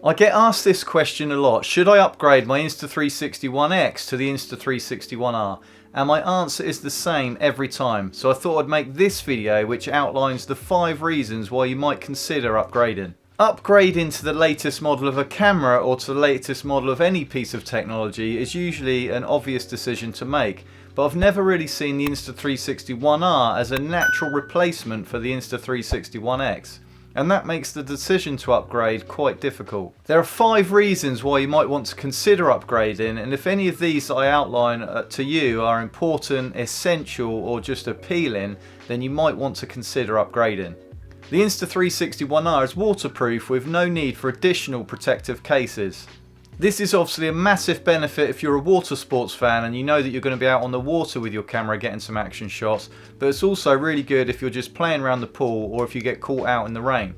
I get asked this question a lot: should I upgrade my Insta360 ONE X to the Insta360 ONE R? And my answer is the same every time. So I thought I'd make this video which outlines the 5 reasons why you might consider upgrading. Upgrading to the latest model of a camera or to the latest model of any piece of technology is usually an obvious decision to make, but I've never really seen the Insta360 ONE R as a natural replacement for the Insta360 ONE X. And that makes the decision to upgrade quite difficult. There are 5 reasons why you might want to consider upgrading, and if any of these that I outline to you are important, essential, or just appealing, then you might want to consider upgrading. The Insta360 ONE R is waterproof with no need for additional protective cases. This is obviously a massive benefit if you're a water sports fan and you know that you're going to be out on the water with your camera getting some action shots, but it's also really good if you're just playing around the pool or if you get caught out in the rain.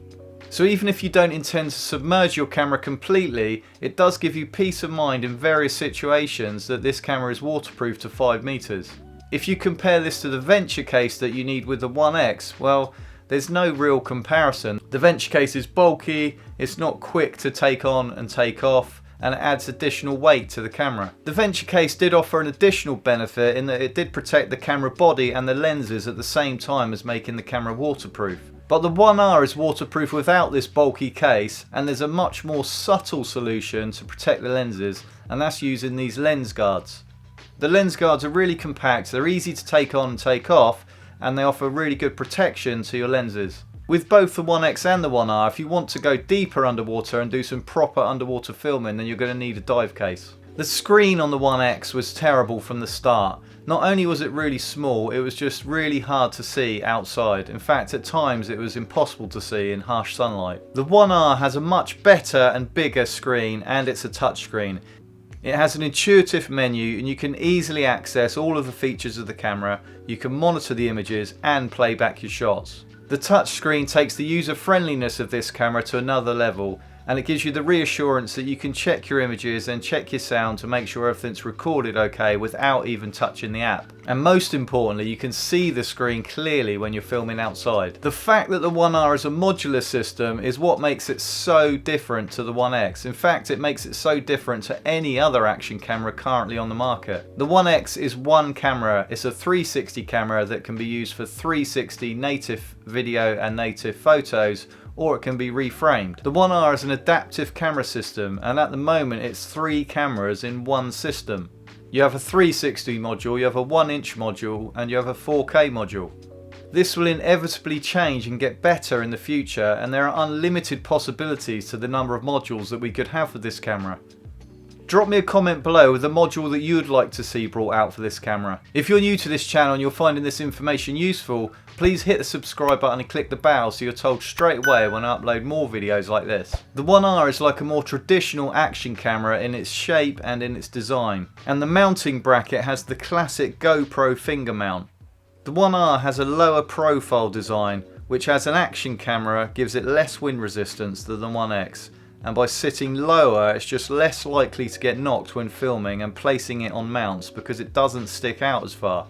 So even if you don't intend to submerge your camera completely, it does give you peace of mind in various situations that this camera is waterproof to 5 meters. If you compare this to the Venture case that you need with the ONE X, well, there's no real comparison. The Venture case is bulky, it's not quick to take on and take off, and it adds additional weight to the camera. The Venture case did offer an additional benefit in that it did protect the camera body and the lenses at the same time as making the camera waterproof. But the ONE R is waterproof without this bulky case, and there's a much more subtle solution to protect the lenses, and that's using these lens guards. The lens guards are really compact, they're easy to take on and take off, and they offer really good protection to your lenses. With both the ONE X and the ONE R, if you want to go deeper underwater and do some proper underwater filming, then you're going to need a dive case. The screen on the ONE X was terrible from the start. Not only was it really small, it was just really hard to see outside. In fact, at times it was impossible to see in harsh sunlight. The ONE R has a much better and bigger screen, and it's a touchscreen. It has an intuitive menu and you can easily access all of the features of the camera. You can monitor the images and play back your shots. The touchscreen takes the user friendliness of this camera to another level, and it gives you the reassurance that you can check your images and check your sound to make sure everything's recorded okay without even touching the app. And most importantly, you can see the screen clearly when you're filming outside. The fact that the ONE R is a modular system is what makes it so different to the ONE X. In fact, it makes it so different to any other action camera currently on the market. The ONE X is one camera. It's a 360 camera that can be used for 360 native video and native photos, or it can be reframed. The ONE R is an adaptive camera system, and at the moment it's 3 cameras in one system. You have a 360 module, you have a 1-inch module, and you have a 4K module. This will inevitably change and get better in the future, and there are unlimited possibilities to the number of modules that we could have with this camera. Drop me a comment below with a module that you'd like to see brought out for this camera. If you're new to this channel and you're finding this information useful, please hit the subscribe button and click the bell so you're told straight away when I upload more videos like this. The ONE R is like a more traditional action camera in its shape and in its design, and the mounting bracket has the classic GoPro finger mount. The ONE R has a lower profile design, which as an action camera gives it less wind resistance than the ONE X. And by sitting lower, it's just less likely to get knocked when filming and placing it on mounts because it doesn't stick out as far.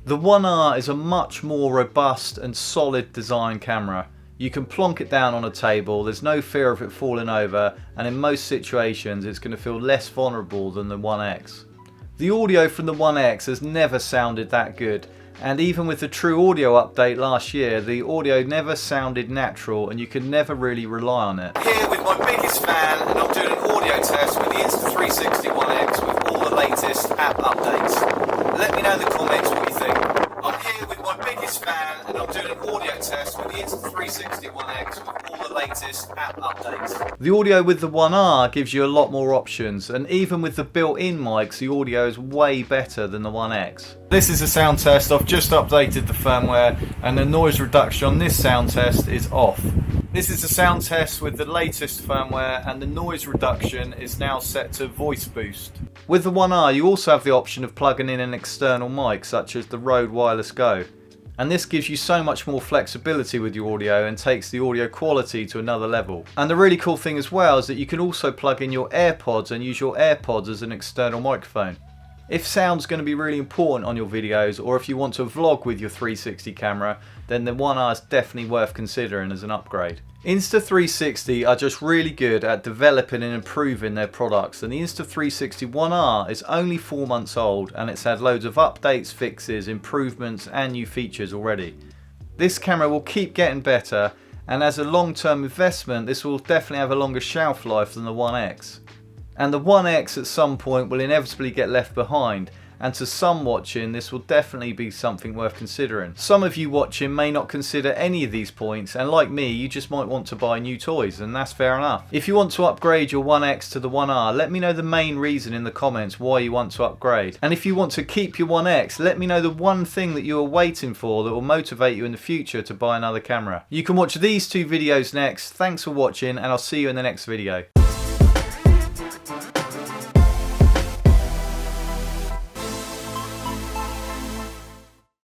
The ONE R is a much more robust and solid design camera. You can plonk it down on a table, there's no fear of it falling over, and in most situations it's going to feel less vulnerable than the ONE X. The audio from the ONE X has never sounded that good, and even with the True Audio update last year, the audio never sounded natural and you could never really rely on it. Here with my biggest fan, and I'm doing an audio test with the Insta360 ONE X with all the latest app updates. Let me know in the comments what you think. I'm here with my biggest fan, and I'm doing an audio test with the Insta360 ONE X with all the latest app updates. The audio with the ONE R gives you a lot more options, and even with the built-in mics, the audio is way better than the ONE X. This is a sound test. I've just updated the firmware, and the noise reduction on this sound test is off. This is a sound test with the latest firmware, and the noise reduction is now set to voice boost. With the ONE R, you also have the option of plugging in an external mic, such as the Rode Wireless Go. And this gives you so much more flexibility with your audio and takes the audio quality to another level. And the really cool thing as well is that you can also plug in your AirPods and use your AirPods as an external microphone. If sound's going to be really important on your videos, or if you want to vlog with your 360 camera, then the ONE R is definitely worth considering as an upgrade. Insta360 are just really good at developing and improving their products, and the Insta360 ONE R is only 4 months old and it's had loads of updates, fixes, improvements and new features already. This camera will keep getting better, and as a long-term investment this will definitely have a longer shelf life than the ONE X. And the ONE X at some point will inevitably get left behind, and to some watching this will definitely be something worth considering. Some of you watching may not consider any of these points, and like me you just might want to buy new toys, and that's fair enough. If you want to upgrade your ONE X to the ONE R, let me know the main reason in the comments why you want to upgrade. And if you want to keep your ONE X, let me know the one thing that you are waiting for that will motivate you in the future to buy another camera. You can watch these two videos next. Thanks for watching, and I'll see you in the next video.